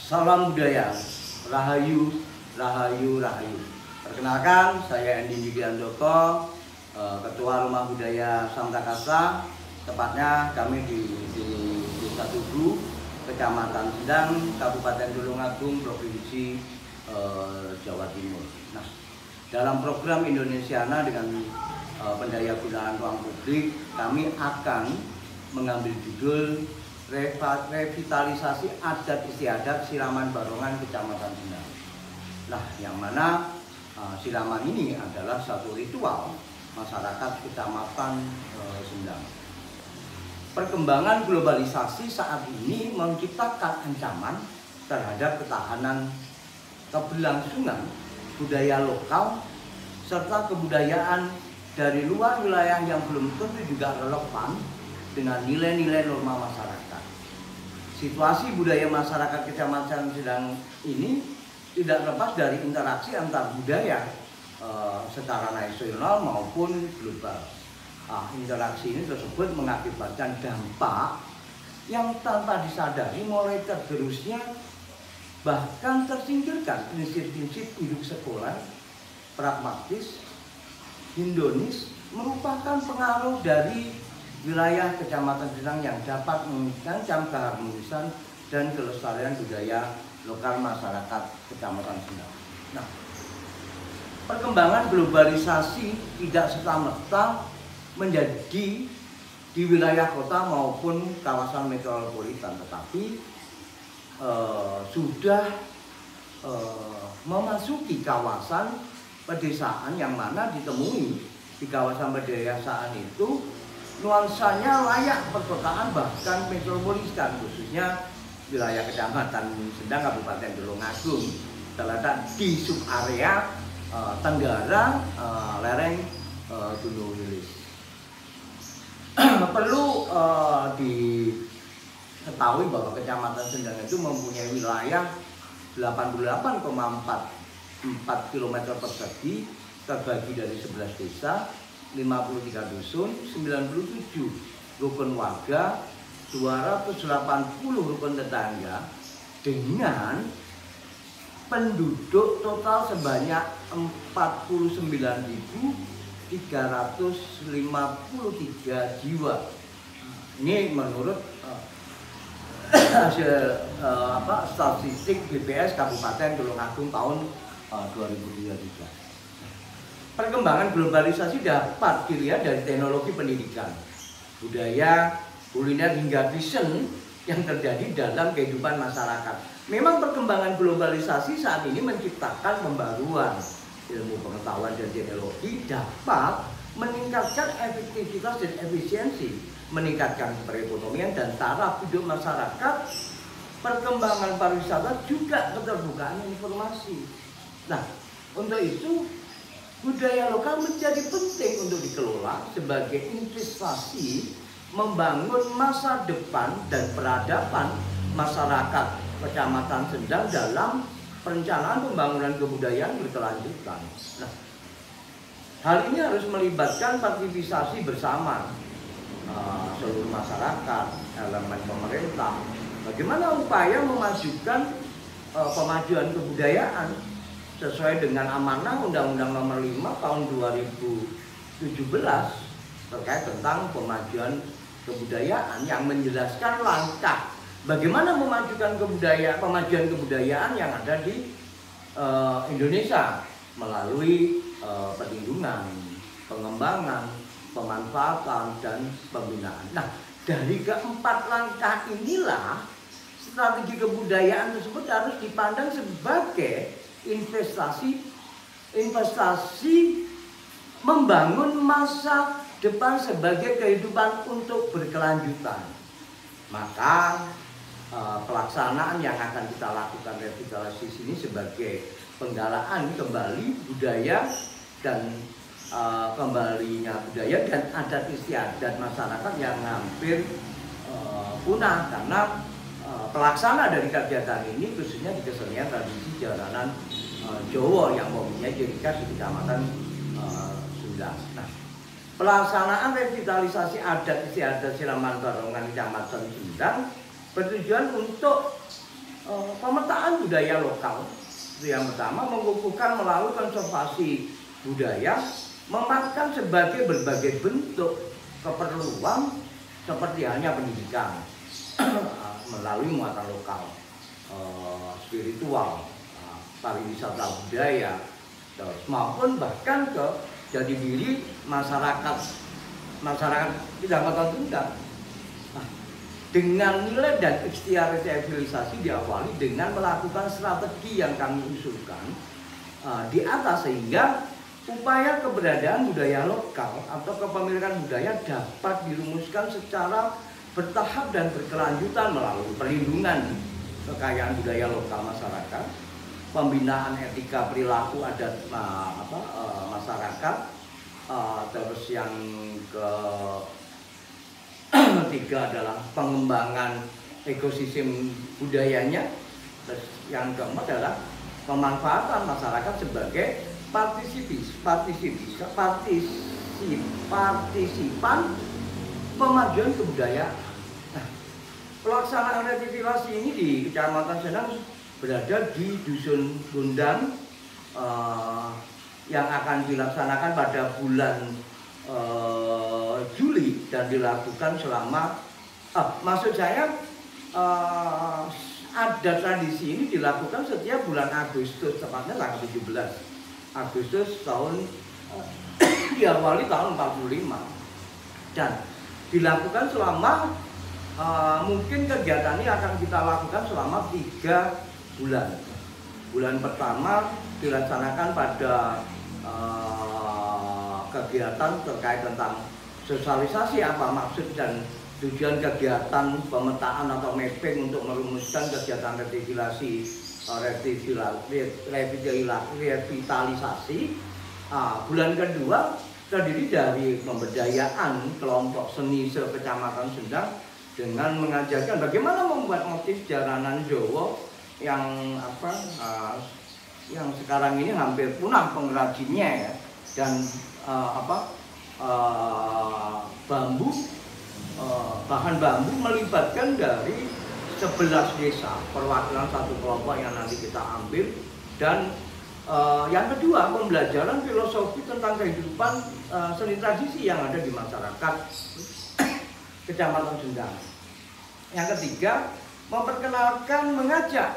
Salam budaya, rahayu, rahayu, rahayu. Perkenalkan, saya Endi Widiandoko, Ketua Rumah Budaya Samtakasa. Tepatnya kami di Desa Tugu, Kecamatan Sendang, Kabupaten Tulungagung, Provinsi Jawa Timur. Nah, dalam program Indonesiana dengan pendayagunaan ruang publik, kami akan mengambil judul revitalisasi adat istiadat Siraman Barongan Kecamatan Sendang. Nah, yang mana siraman ini adalah satu ritual masyarakat Kecamatan Sendang. Perkembangan globalisasi saat ini menciptakan ancaman terhadap ketahanan keberlangsungan budaya lokal serta kebudayaan dari luar wilayah yang belum tentu juga relevan dengan nilai-nilai norma masyarakat. Situasi budaya masyarakat Kecamatan Sendang ini tidak lepas dari interaksi antar budaya secara nasional maupun global. Interaksi ini tersebut mengakibatkan dampak yang tanpa disadari mulai tergerusnya bahkan tersingkirkan prinsip-prinsip hidup sekolah, pragmatis, hedonis merupakan pengaruh dari wilayah Kecamatan Sendang yang dapat mengancam keharmonisan dan kelestarian budaya lokal masyarakat Kecamatan Sendang. Nah, perkembangan globalisasi tidak serta-merta menjadi di wilayah kota maupun kawasan metropolitan, tetapi sudah memasuki kawasan pedesaan yang mana ditemui di kawasan pedesaan itu nuansanya layak perkotaan bahkan metropolitan, khususnya wilayah Kecamatan Sendang Kabupaten Tulungagung terletak di subarea tenggara lereng Gunung Wilis. Perlu diketahui bahwa Kecamatan Sendang itu mempunyai wilayah 88,44 km persegi terbagi dari 11 desa, 53 dusun, 97 rukun warga, 280 rukun tetangga dengan penduduk total sebanyak 49.353 jiwa. Ini menurut hasil statistik BPS Kabupaten Tulungagung tahun 2023. Perkembangan globalisasi dapat dilihat dari teknologi pendidikan, budaya, kuliner hingga fashion yang terjadi dalam kehidupan masyarakat. Memang perkembangan globalisasi saat ini menciptakan pembaruan ilmu pengetahuan dan teknologi dapat meningkatkan efektivitas dan efisiensi, meningkatkan perekonomian dan taraf hidup masyarakat. Perkembangan pariwisata juga keterbukaan informasi. Nah, untuk itu budaya lokal menjadi penting untuk dikelola sebagai investasi membangun masa depan dan peradaban masyarakat Kecamatan Sendang dalam perencanaan pembangunan kebudayaan berkelanjutan. Nah, hal ini harus melibatkan partisipasi bersama seluruh masyarakat, elemen pemerintah. Bagaimana upaya memajukan pemajuan kebudayaan sesuai dengan amanah Undang-Undang Nomor 5 Tahun 2017 terkait tentang pemajuan kebudayaan yang menjelaskan langkah bagaimana memajukan pemajuan kebudayaan yang ada di Indonesia melalui perlindungan, pengembangan, pemanfaatan, dan pembinaan. Nah, dari keempat langkah inilah strategi kebudayaan tersebut harus dipandang sebagai investasi membangun masa depan sebagai kehidupan untuk berkelanjutan. Maka pelaksanaan yang akan kita lakukan revitalisasi ini sebagai penggalaan kembali budaya dan kembalinya budaya dan adat istiadat masyarakat yang hampir punah karena pelaksana dari kegiatan ini khususnya di kesenian tradisi jalanan Jawa yang mempunyai ciri khas di Kecamatan Sendang. Nah, pelaksanaan revitalisasi adat istiadat Siraman Barongan Kecamatan Sendang bertujuan untuk pemetaan budaya lokal. Itu yang pertama, mengukuhkan melalui konservasi budaya, mematkan sebagai berbagai bentuk keperluan seperti halnya pendidikan melalui muatan lokal, spiritual, pariwisata budaya, maupun bahkan ke jati diri masyarakat Kecamatan Sendang. Nah, dengan nilai dan ikhtiar revitalisasi diawali dengan melakukan strategi yang kami usulkan di atas, sehingga upaya keberadaan budaya lokal atau kepemilikan budaya dapat dirumuskan secara bertahap dan berkelanjutan melalui perlindungan kekayaan budaya lokal masyarakat, pembinaan etika perilaku adat masyarakat, terus yang ketiga adalah pengembangan ekosistem budayanya, terus yang keempat adalah pemanfaatan masyarakat sebagai partisipan pemajuan kebudayaan. Nah, pelaksanaan revitalisasi ini di Kecamatan Sendang berada di Dusun Gondang yang akan dilaksanakan pada bulan Juli dan dilakukan selama ada tradisi ini dilakukan setiap bulan Agustus, tepatnya tanggal 17 Agustus tahun diawali tahun 45 dan dilakukan selama mungkin kegiatan ini akan kita lakukan selama 3 bulan. Bulan pertama dilaksanakan pada kegiatan terkait tentang sosialisasi apa maksud dan tujuan kegiatan pemetaan atau mapping untuk merumuskan kegiatan revitalisasi. Bulan kedua terdiri dari pemberdayaan kelompok seni se-Kecamatan Sendang dengan mengajarkan bagaimana membuat motif jaranan Jawa yang yang sekarang ini hampir punah pengrajinnya ya, dan bahan bambu melibatkan dari 11 desa, perwakilan satu kelompok yang nanti kita ambil. Dan yang kedua, pembelajaran filosofi tentang kehidupan seni tradisi yang ada di masyarakat Kecamatan Sendang. Yang ketiga, memperkenalkan, mengajak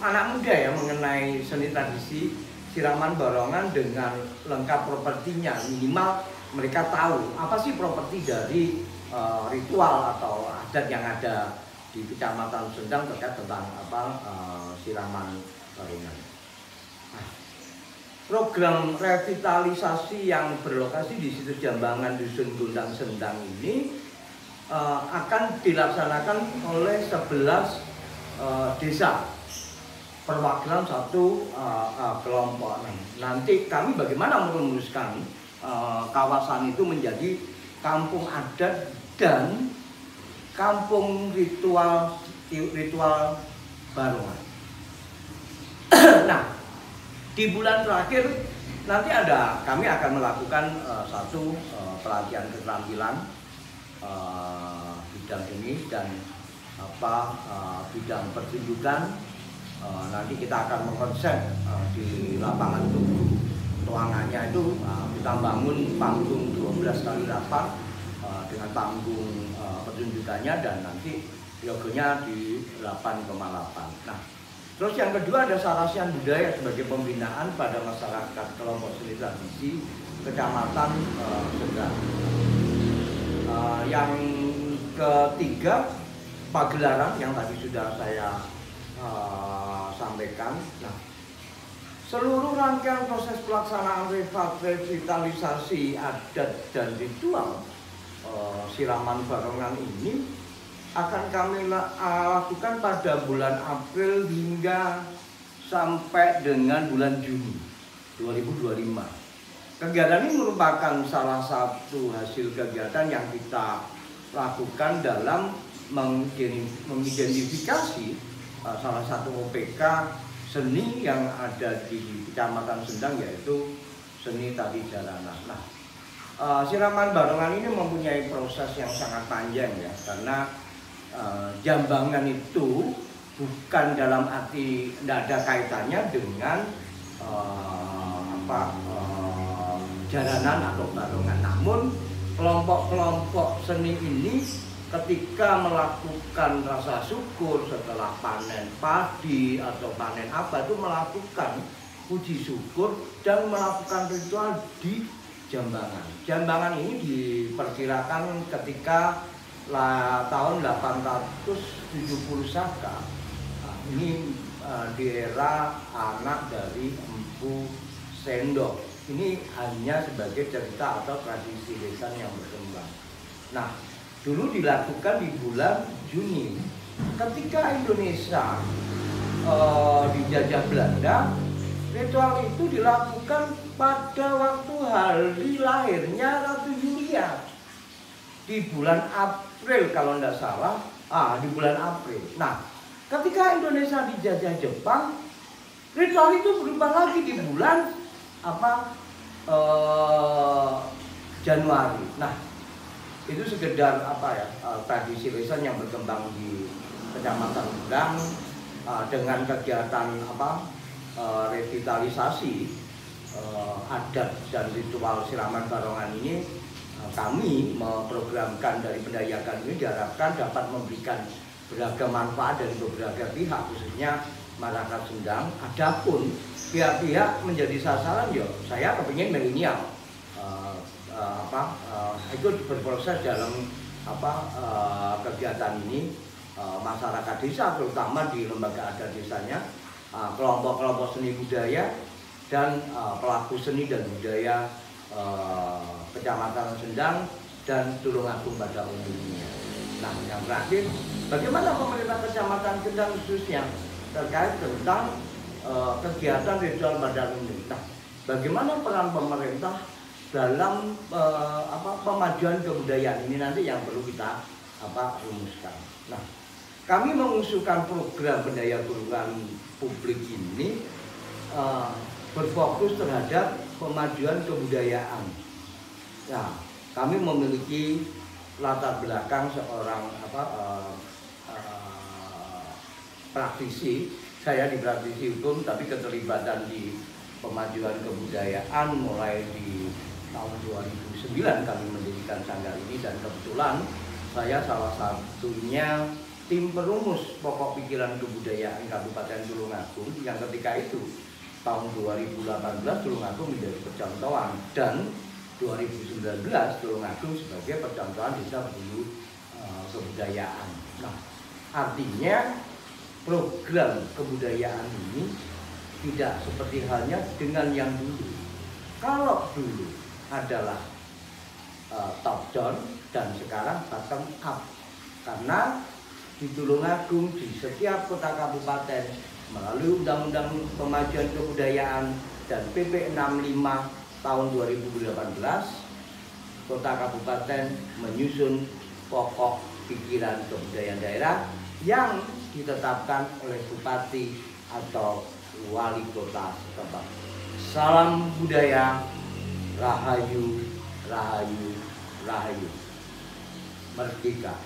anak muda ya mengenai seni tradisi siraman barongan dengan lengkap propertinya. Minimal mereka tahu apa sih properti dari ritual atau adat yang ada di Kecamatan Sendang terkait tentang siraman barongan. Nah, program revitalisasi yang berlokasi di situ Jambangan Dusun Gondang Sendang ini akan dilaksanakan oleh 11 desa, perwakilan satu kelompok. Nanti kami bagaimana merumuskan kawasan itu menjadi kampung adat dan kampung ritual barongan. Nah, di bulan terakhir nanti kami akan melakukan satu pelatihan keterampilan bidang ini dan bidang pertunjukan. Nanti kita akan mengkonsep di lapangan tubuh ruangannya itu kita bangun panggung 12x8 dengan panggung pertunjukannya, dan nanti yogonya di 8,8. Nah, terus yang kedua ada sarasian budaya sebagai pembinaan pada masyarakat kelompok seni tradisi Kecamatan Sendang. Yang ketiga, pagelaran yang tadi sudah saya sampaikan. Nah, seluruh rangkaian proses pelaksanaan revitalisasi adat dan ritual siraman barongan ini akan kami lakukan pada bulan April hingga sampai dengan bulan Juni 2025. Kegiatan ini merupakan salah satu hasil kegiatan yang kita lakukan dalam mengidentifikasi salah satu OPK seni yang ada di Kecamatan Sendang, yaitu seni tari jalanan. Nah, siraman barongan ini mempunyai proses yang sangat panjang ya, karena Jambangan itu bukan dalam arti tidak ada kaitannya dengan jaranan atau barongan. Namun kelompok-kelompok seni ini ketika melakukan rasa syukur setelah panen padi atau panen apa itu melakukan puji syukur dan melakukan ritual di Jambangan. Jambangan ini diperkirakan ketika tahun 870 Saka. Ini di era anak dari Empu Sendok. Ini hanya sebagai cerita atau tradisi lisan yang berkembang. Nah, dulu dilakukan di bulan Juni ketika Indonesia dijajah Belanda. Ritual itu dilakukan pada waktu hari lahirnya Ratu Yulia di bulan April kalau tidak salah, di bulan April. Nah, ketika Indonesia dijajah Jepang, ritual itu berubah lagi di bulan Januari. Nah, itu sekedar tradisi lisan yang berkembang di Kecamatan Udang dengan kegiatan revitalisasi adat dan ritual siraman barongan ini. Kami memprogramkan dari pendayakan ini diharapkan dapat memberikan beragam manfaat dari beberapa pihak, khususnya masyarakat Sendang. Adapun pihak-pihak menjadi sasaran, saya kepingin milenial ikut berproses dalam kegiatan ini, masyarakat desa terutama di lembaga adat desanya, kelompok-kelompok seni budaya dan pelaku seni dan budaya Kecamatan Sendang dan Tulungagung pada umumnya. Nah, yang terakhir, bagaimana pemerintah Kecamatan Sendang khususnya terkait tentang kegiatan ritual pada umum. Nah, bagaimana peran pemerintah dalam pemajuan kebudayaan ini nanti yang perlu kita rumuskan. Nah, kami mengusulkan program pendaya-gunaan publik ini berfokus terhadap pemajuan kebudayaan. Nah, kami memiliki latar belakang seorang praktisi. Saya di praktisi hukum, tapi keterlibatan di pemajuan kebudayaan mulai di tahun 2009 kami mendirikan sanggar ini, dan kebetulan saya salah satunya tim perumus pokok pikiran kebudayaan Kabupaten Tulungagung yang ketika itu tahun 2018 Tulungagung menjadi percontohan dan 2019 Tulungagung sebagai percontohan desa berbulu kebudayaan. Nah, artinya program kebudayaan ini tidak seperti halnya dengan yang dulu. Kalau dulu adalah top down dan sekarang bottom up, karena di Tulungagung di setiap kota kabupaten melalui Undang-Undang Pemajuan Kebudayaan dan PP 65 tahun 2018, kota kabupaten menyusun pokok pikiran kebudayaan daerah yang ditetapkan oleh bupati atau wali kota setempat. Salam budaya, rahayu, rahayu, rahayu. Merdeka.